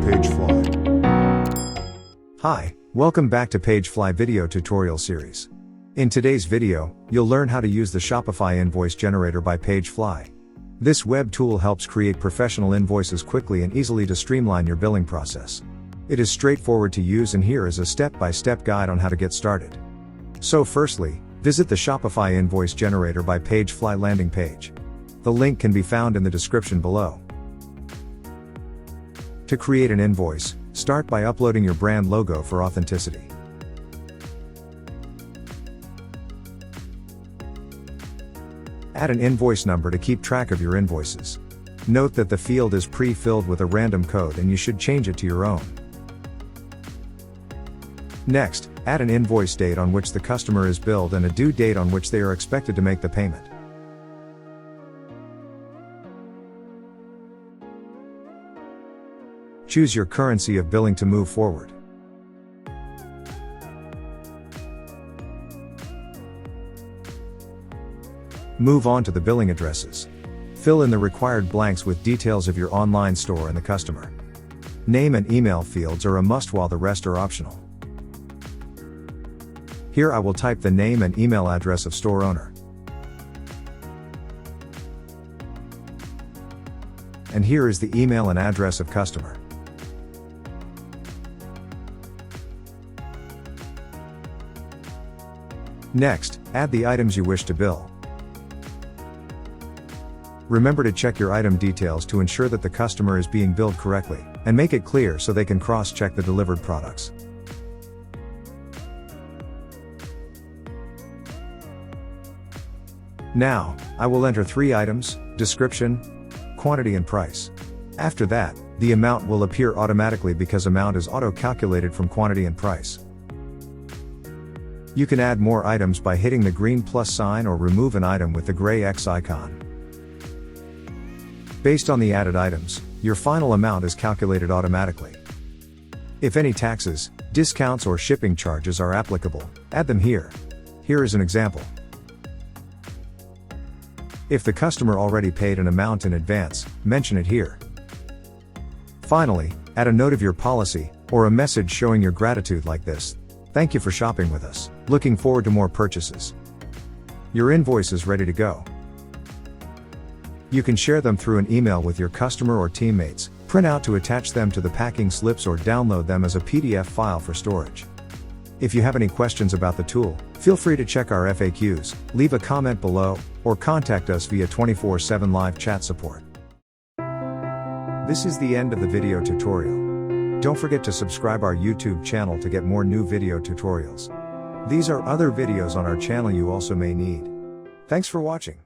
PageFly. Hi, welcome back to PageFly video tutorial series. In today's video, you'll learn how to use the Shopify Invoice generator by PageFly. This web tool helps create professional invoices quickly and easily to streamline your billing process. It is straightforward to use, and here is a step-by-step guide on how to get started. So firstly, visit the Shopify Invoice generator by PageFly landing page. The link can be found in the description below. To create an invoice, start by uploading your brand logo for authenticity. Add an invoice number to keep track of your invoices. Note that the field is pre-filled with a random code and you should change it to your own. Next, add an invoice date on which the customer is billed and a due date on which they are expected to make the payment. Choose your currency of billing to move forward. Move on to the billing addresses. Fill in the required blanks with details of your online store and the customer. Name and email fields are a must, while the rest are optional. Here I will type the name and email address of store owner. And here is the email and address of customer. Next, add the items you wish to bill. Remember to check your item details to ensure that the customer is being billed correctly, and make it clear so they can cross-check the delivered products. Now, I will enter 3 items: description, quantity and price. After that, the amount will appear automatically because amount is auto-calculated from quantity and price. You can add more items by hitting the green plus sign or remove an item with the gray X icon. Based on the added items, your final amount is calculated automatically. If any taxes, discounts or shipping charges are applicable, add them here. Here is an example. If the customer already paid an amount in advance, mention it here. Finally, add a note of your policy, or a message showing your gratitude like this: "Thank you for shopping with us. Looking forward to more purchases." Your invoice is ready to go. You can share them through an email with your customer or teammates, print out to attach them to the packing slips, or download them as a PDF file for storage. If you have any questions about the tool, feel free to check our FAQs, leave a comment below, or contact us via 24/7 live chat support. This is the end of the video tutorial. Don't forget to subscribe our YouTube channel to get more new video tutorials. These are other videos on our channel you also may need. Thanks for watching.